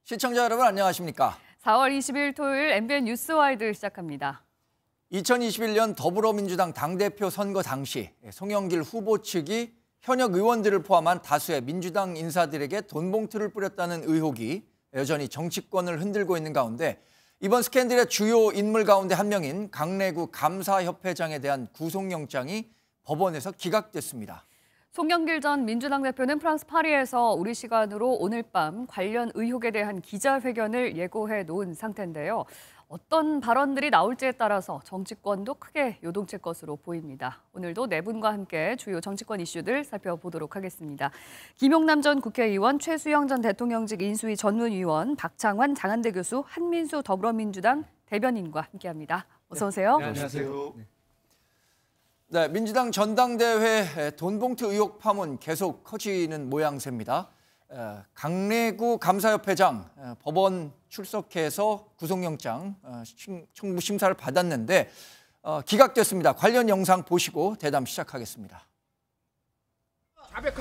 시청자 여러분 안녕하십니까? 4월 20일 토요일 MBN 뉴스와이드 시작합니다. 2021년 더불어민주당 당대표 선거 당시 송영길 후보 측이 현역 의원들을 포함한 다수의 민주당 인사들에게 돈 봉투를 뿌렸다는 의혹이 여전히 정치권을 흔들고 있는 가운데 이번 스캔들의 주요 인물 가운데 한 명인 강내구 감사협회장에 대한 구속영장이 법원에서 기각됐습니다. 송영길 전 민주당 대표는 프랑스 파리에서 우리 시간으로 오늘 밤 관련 의혹에 대한 기자회견을 예고해 놓은 상태인데요. 어떤 발언들이 나올지에 따라서 정치권도 크게 요동칠 것으로 보입니다. 오늘도 네 분과 함께 주요 정치권 이슈들 살펴보도록 하겠습니다. 김용남 전 국회의원, 최수영 전 대통령직 인수위 전문위원, 박창환 장한대 교수, 한민수 더불어민주당 대변인과 함께합니다. 어서 오세요. 네, 안녕하세요. 네, 민주당 전당대회 돈봉투 의혹 파문 계속 커지는 모양새입니다. 강내구 감사협회장 법원 출석해서 구속영장 청구 심사를 받았는데 기각됐습니다. 관련 영상 보시고 대담 시작하겠습니다.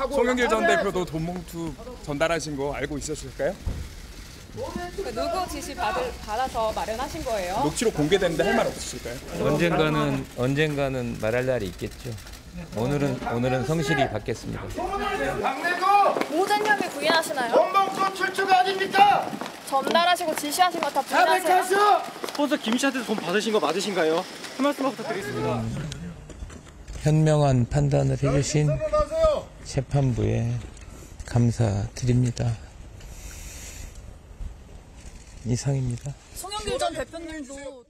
송영길 전 대표도 돈봉투 전달하신 거 알고 있었을까요? 누구 지시 받아서 마련하신 거예요? 녹취록 공개되는데 할 말 없으실까요? 언젠가는 말할 날이 있겠죠. 오늘은 성실히 받겠습니다. 강내구 모든 혐의 부인하시나요? 돈봉투 출처가 아닙니까? 전달하시고 지시하신 거 다 부인하세요? 스폰서 김 씨한테 돈 받으신 거 맞으신가요? 한 말씀만 부탁드리겠습니다. 현명한 판단을 해주신 재판부에 감사드립니다. 이상입니다. 송영길 전 대표님도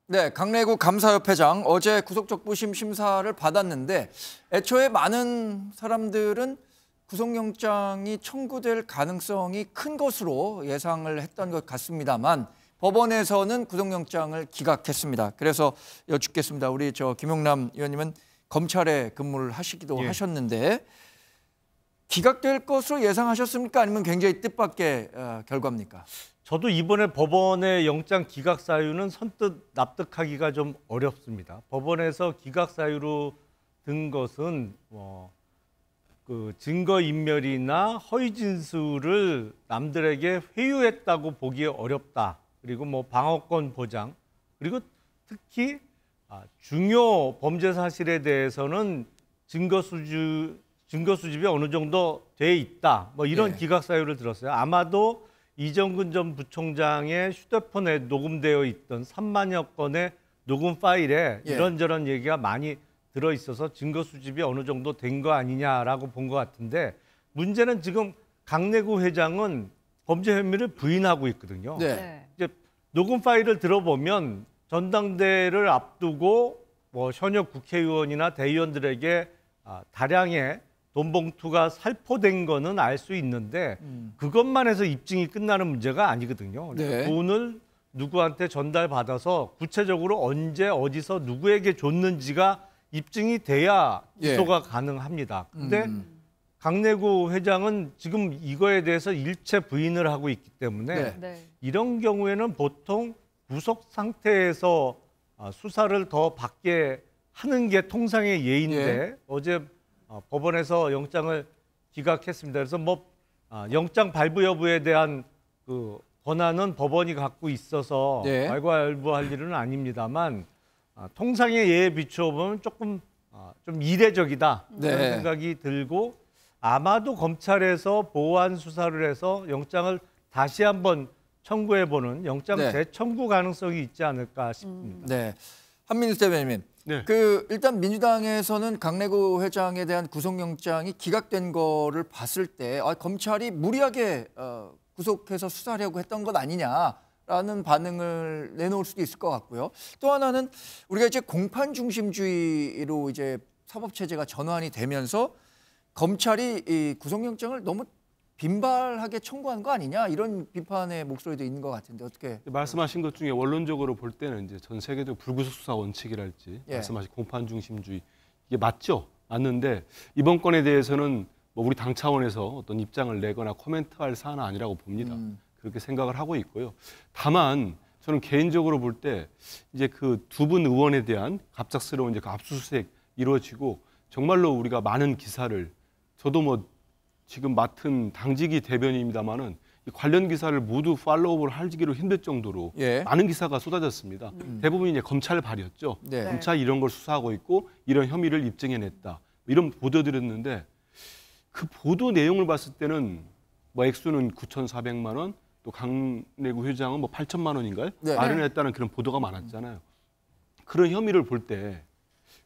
네, 강내구 감사협회장 어제 구속적부심 심사를 받았는데 애초에 많은 사람들은 구속영장이 청구될 가능성이 큰 것으로 예상을 했던 것 같습니다만 법원에서는 구속영장을 기각했습니다. 그래서 여쭙겠습니다. 우리 김용남 의원님은 검찰에 근무를 하시기도 하셨는데 기각될 것으로 예상하셨습니까? 아니면 굉장히 뜻밖의 결과입니까? 저도 이번에 법원의 영장 기각 사유는 선뜻 납득하기가 좀 어렵습니다. 법원에서 기각 사유로 든 것은 그 증거인멸이나 허위 진술을 남들에게 회유했다고 보기 어렵다. 그리고 방어권 보장, 그리고 특히 중요 범죄 사실에 대해서는 증거 수집이 어느 정도 돼 있다. 이런 기각 사유를 들었어요. 아마도 이정근 전 부총장의 휴대폰에 녹음되어 있던 3만여 건의 녹음 파일에 이런저런 얘기가 많이 들어있어서 증거 수집이 어느 정도 된 거 아니냐라고 본 것 같은데 문제는 지금 강내구 회장은 범죄 혐의를 부인하고 있거든요. 네. 이제 녹음 파일을 들어보면 전당대회를 앞두고 현역 국회의원이나 대의원들에게 다량의 돈 봉투가 살포된 거는 알 수 있는데 그것만 해서 입증이 끝나는 문제가 아니거든요. 네. 돈을 누구한테 전달받아서 구체적으로 언제 어디서 누구에게 줬는지가 입증이 돼야 기소가 가능합니다. 근데 강내구 회장은 지금 이거에 대해서 일체 부인을 하고 있기 때문에 이런 경우에는 보통 구속 상태에서 수사를 더 받게 하는 게 통상의 예인데 어제 법원에서 영장을 기각했습니다. 그래서 영장 발부 여부에 대한 그 권한은 법원이 갖고 있어서 발부할 일은 아닙니다만 통상의 예에 비추어 보면 조금 좀 이례적이다 그런 생각이 들고 아마도 검찰에서 보완 수사를 해서 영장을 다시 한번 청구해보는 영장 재청구 가능성이 있지 않을까 싶습니다. 네, 한민수 대변인. 일단 민주당에서는 강내구 회장에 대한 구속영장이 기각된 거를 봤을 때 검찰이 무리하게 구속해서 수사하려고 했던 것 아니냐라는 반응을 내놓을 수도 있을 것 같고요. 또 하나는 우리가 이제 공판 중심주의로 이제 사법 체제가 전환이 되면서 검찰이 이 구속영장을 너무 빈발하게 청구한 거 아니냐 이런 비판의 목소리도 있는 것 같은데 어떻게 말씀하신 것 중에 원론적으로 볼 때는 이제 전 세계적 불구속 수사 원칙이랄지 말씀하신 공판 중심주의 이게 맞죠? 맞는데 이번 건에 대해서는 우리 당 차원에서 어떤 입장을 내거나 코멘트할 사안은 아니라고 봅니다. 그렇게 생각을 하고 있고요. 다만 저는 개인적으로 볼 때 이제 그 두 분 의원에 대한 갑작스러운 이제 그 압수수색 이루어지고 정말로 우리가 많은 기사를 저도 지금 맡은 당직이 대변인입니다마는 관련 기사를 모두 팔로우를 하기로 힘들 정도로 예. 많은 기사가 쏟아졌습니다. 대부분 이제 검찰 발이었죠. 네. 검찰이 이런 걸 수사하고 있고 이런 혐의를 입증해냈다. 이런 보도들었는데 그 보도 내용을 봤을 때는 뭐 액수는 9,400만 원, 또 강내구 회장은 뭐 8천만 원인가요? 네. 마련했다는 그런 보도가 많았잖아요. 그런 혐의를 볼 때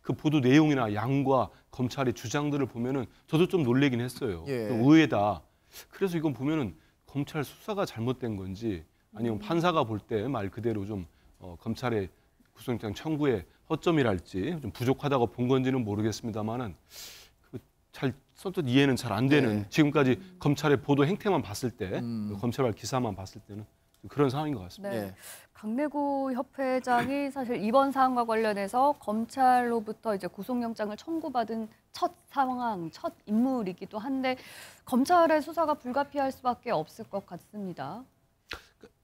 그 보도 내용이나 양과 검찰의 주장들을 보면은 저도 좀 놀래긴 했어요. 예. 좀 의외다. 그래서 이건 보면은 검찰 수사가 잘못된 건지 아니면 판사가 볼 때 말 그대로 좀 검찰의 구속영장 청구의 허점이랄지 좀 부족하다고 본 건지는 모르겠습니다만은 잘 선뜻 이해는 잘 안 되는 네. 지금까지 검찰의 보도 행태만 봤을 때 검찰발 기사만 봤을 때는 그런 상황인 것 같습니다. 네. 예. 강내구 협회장이 사실 이번 사안과 관련해서 검찰로부터 이제 구속영장을 청구받은 첫 상황, 첫 인물이기도 한데 검찰의 수사가 불가피할 수밖에 없을 것 같습니다.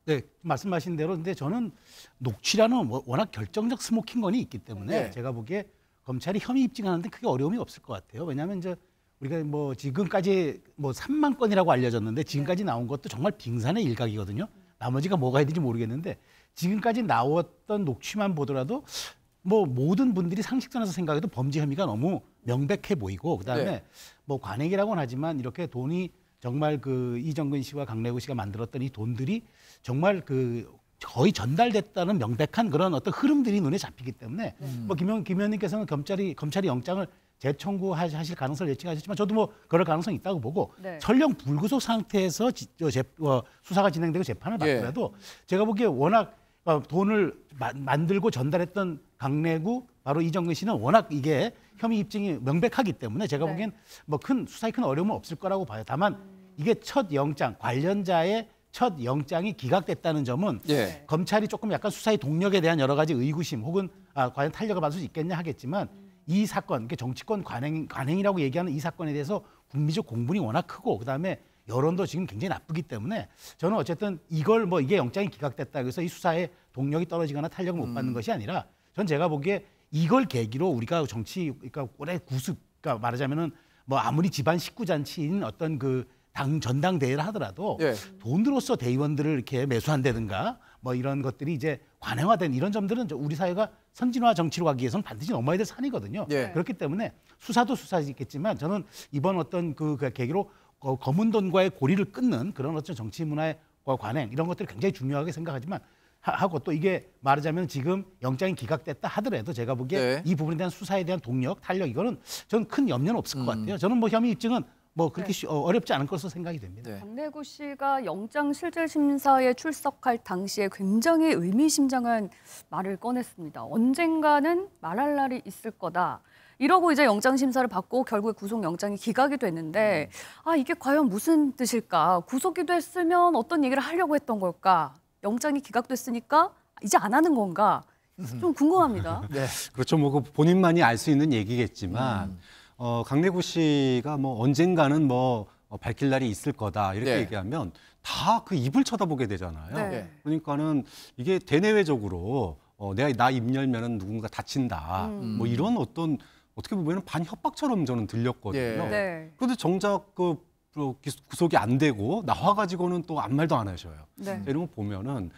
네, 말씀하신 대로 근데 저는 녹취라는 워낙 결정적 스모킹건이 있기 때문에 네. 제가 보기에 검찰이 혐의 입증하는데 크게 어려움이 없을 것 같아요. 왜냐하면 이제 우리가 뭐 지금까지 뭐 3만 건이라고 알려졌는데 지금까지 나온 것도 정말 빙산의 일각이거든요. 나머지가 뭐가 해야 될지 모르겠는데 지금까지 나왔던 녹취만 보더라도 뭐 모든 분들이 상식선에서 생각해도 범죄 혐의가 너무 명백해 보이고 그다음에 네. 뭐 관행이라고는 하지만 이렇게 돈이 정말 그 이정근 씨와 강내구 씨가 만들었던 이 돈들이 정말 그 거의 전달됐다는 명백한 그런 어떤 흐름들이 눈에 잡히기 때문에 뭐 김 의원님께서는 검찰이 영장을 재청구하실 가능성을 예측하셨지만 저도 뭐 그럴 가능성이 있다고 보고 네. 설령 불구속 상태에서 수사가 진행되고 재판을 받더라도 제가 보기에 워낙 돈을 만들고 전달했던 강내구 바로 이정근 씨는 워낙 이게 혐의 입증이 명백하기 때문에 제가 네. 보기엔 뭐 수사에 큰 어려움은 없을 거라고 봐요. 다만 이게 첫 영장 관련자의 첫 영장이 기각됐다는 점은 예. 검찰이 조금 약간 수사의 동력에 대한 여러 가지 의구심 혹은 과연 탄력을 받을 수 있겠냐 하겠지만 이 사건, 정치권 관행이라고 얘기하는 이 사건에 대해서 국민적 공분이 워낙 크고 그다음에 여론도 지금 굉장히 나쁘기 때문에 저는 어쨌든 이걸 뭐 이게 영장이 기각됐다 그래서 이 수사에 동력이 떨어지거나 탄력을 못 받는 것이 아니라 전 제가 보기에 이걸 계기로 우리가 그러니까 올해 그러니까 말하자면은 뭐 아무리 집안 식구 잔치인 어떤 그 전당대회를 하더라도 예. 돈으로서 대의원들을 이렇게 매수한다든가 뭐 이런 것들이 이제 관행화된 이런 점들은 우리 사회가 선진화 정치로 가기 위해서는 반드시 넘어야 될 산이거든요. 예. 그렇기 때문에 수사도 수사이겠지만 저는 이번 어떤 그 계기로 검은 돈과의 고리를 끊는 그런 어떤 정치 문화의 관행 이런 것들을 굉장히 중요하게 생각하지만 하고 또 이게 말하자면 지금 영장이 기각됐다 하더라도 제가 보기에 네. 이 부분에 대한 수사에 대한 동력, 탄력 이거는 저는 큰 염려는 없을 것 같아요. 저는 뭐 혐의 입증은 뭐 그렇게 어렵지 않을 것으로 생각이 됩니다. 네. 강내구 씨가 영장 실질 심사에 출석할 당시에 굉장히 의미심장한 말을 꺼냈습니다. 언젠가는 말할 날이 있을 거다. 이러고 이제 영장 심사를 받고 결국에 구속 영장이 기각이 됐는데 이게 과연 무슨 뜻일까? 구속이 됐으면 어떤 얘기를 하려고 했던 걸까? 영장이 기각됐으니까 이제 안 하는 건가? 좀 궁금합니다. 네. 그렇죠. 뭐 그 본인만이 알 수 있는 얘기겠지만 강내구 씨가 뭐 언젠가는 뭐 밝힐 날이 있을 거다 이렇게 네. 얘기하면 다 그 입을 쳐다보게 되잖아요. 네. 그러니까는 이게 대내외적으로 내가 나 입 열면은 누군가 다친다. 뭐 이런 어떤 어떻게 보면 반협박처럼 저는 들렸거든요. 예. 네. 그런데 정작 구속이 안 되고 나와가지고는 또 아무 말도 안 하셔요. 네. 이런 거 보면은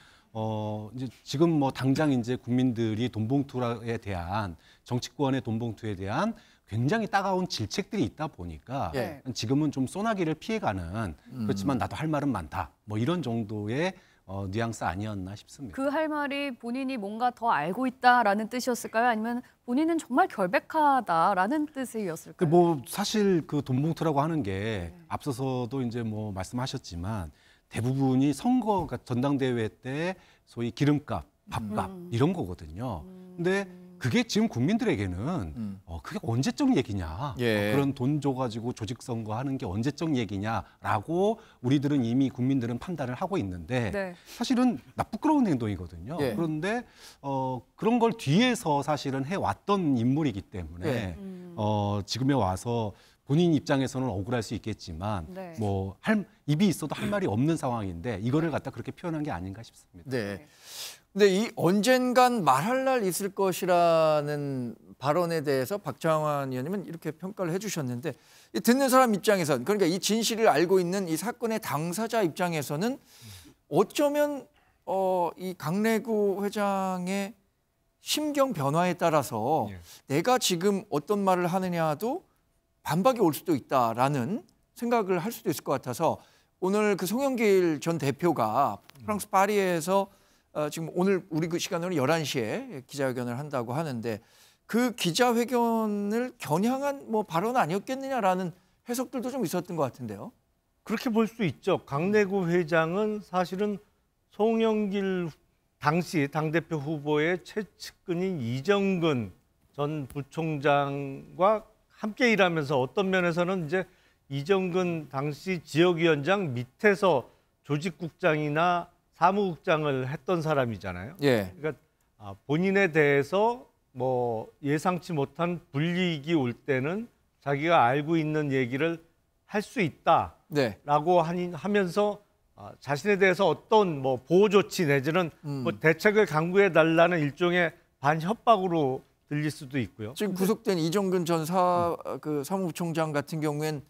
이제 지금 뭐 당장 이제 국민들이 돈봉투에 대한 정치권의 돈봉투에 대한 굉장히 따가운 질책들이 있다 보니까 예. 지금은 좀 소나기를 피해가는 그렇지만 나도 할 말은 많다. 뭐 이런 정도의 뉘앙스 아니었나 싶습니다. 그 할 말이 본인이 뭔가 더 알고 있다라는 뜻이었을까요? 아니면 본인은 정말 결백하다라는 뜻이었을까요? 뭐 사실 그 돈봉투라고 하는 게 앞서서도 이제 뭐 말씀하셨지만 대부분이 선거가 전당대회 때 소위 기름값, 밥값 이런 거거든요. 근데 그게 지금 국민들에게는 그게 언제적 얘기냐. 예. 그런 돈 줘가지고 조직선거 하는 게 언제적 얘기냐라고 우리들은 이미 국민들은 판단을 하고 있는데 네. 사실은 부끄러운 행동이거든요. 예. 그런데 그런 걸 뒤에서 사실은 해왔던 인물이기 때문에 예. 지금에 와서 본인 입장에서는 억울할 수 있겠지만 네. 뭐 입이 있어도 할 말이 없는 상황인데 이거를 갖다 그렇게 표현한 게 아닌가 싶습니다. 네. 근데 이 언젠간 말할 날 있을 것이라는 발언에 대해서 박장환 의원님은 이렇게 평가를 해주셨는데 이 듣는 사람 입장에서는 그러니까 이 진실을 알고 있는 이 사건의 당사자 입장에서는 어쩌면 이 강래구 회장의 심경 변화에 따라서 내가 지금 어떤 말을 하느냐도 반박이 올 수도 있다라는 생각을 할 수도 있을 것 같아서 오늘 그 송영길 전 대표가 프랑스 파리에서 지금 오늘 우리 그 시간으로 11시에 기자회견을 한다고 하는데 그 기자회견을 겨냥한 뭐 발언 아니었겠느냐라는 해석들도 좀 있었던 것 같은데요. 그렇게 볼 수 있죠. 강내구 회장은 사실은 송영길 당시 당대표 후보의 최측근인 이정근 전 부총장과 함께 일하면서 어떤 면에서는 이제 이정근 당시 지역위원장 밑에서 조직국장이나 사무국장을 했던 사람이잖아요. 예. 그러니까 본인에 대해서 뭐 예상치 못한 불이익이 올 때는 자기가 알고 있는 얘기를 할 수 있다라고 하면서 자신에 대해서 어떤 뭐 보호 조치 내지는 뭐 대책을 강구해 달라는 일종의 반협박으로 들릴 수도 있고요. 지금 구속된 이정근 전 사무부총장 같은 경우엔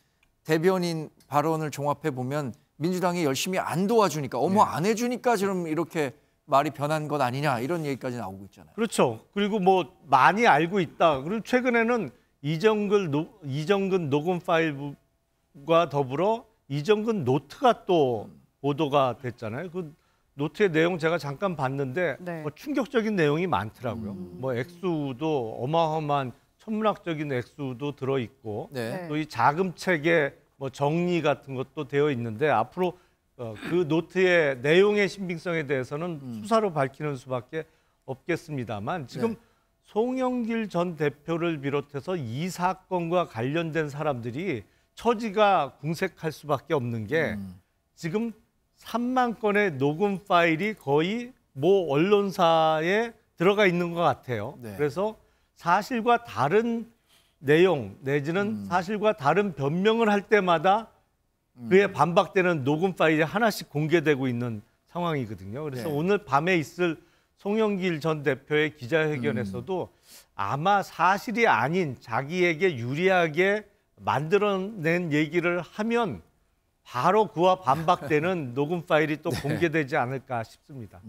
대변인 발언을 종합해 보면 민주당이 열심히 안 도와주니까 안 해주니까 지금 이렇게 말이 변한 것 아니냐 이런 얘기까지 나오고 있잖아요. 그렇죠. 그리고 뭐 많이 알고 있다. 그리고 최근에는 이정근 녹음 파일과 더불어 이정근 노트가 또 보도가 됐잖아요. 그 노트의 내용 제가 잠깐 봤는데 뭐 충격적인 내용이 많더라고요. 뭐 액수도 어마어마한 천문학적인 액수도 들어있고 또 이 자금책의 뭐 정리 같은 것도 되어 있는데 앞으로 그 노트의 내용의 신빙성에 대해서는 수사로 밝히는 수밖에 없겠습니다만 지금 송영길 전 대표를 비롯해서 이 사건과 관련된 사람들이 처지가 궁색할 수밖에 없는 게 지금 3만 건의 녹음 파일이 거의 모 언론사에 들어가 있는 것 같아요. 그래서 사실과 다른 내용 내지는 사실과 다른 변명을 할 때마다 그에 반박되는 녹음 파일이 하나씩 공개되고 있는 상황이거든요. 그래서 오늘 밤에 있을 송영길 전 대표의 기자회견에서도 아마 사실이 아닌 자기에게 유리하게 만들어낸 얘기를 하면 바로 그와 반박되는 녹음 파일이 또 공개되지 않을까 싶습니다.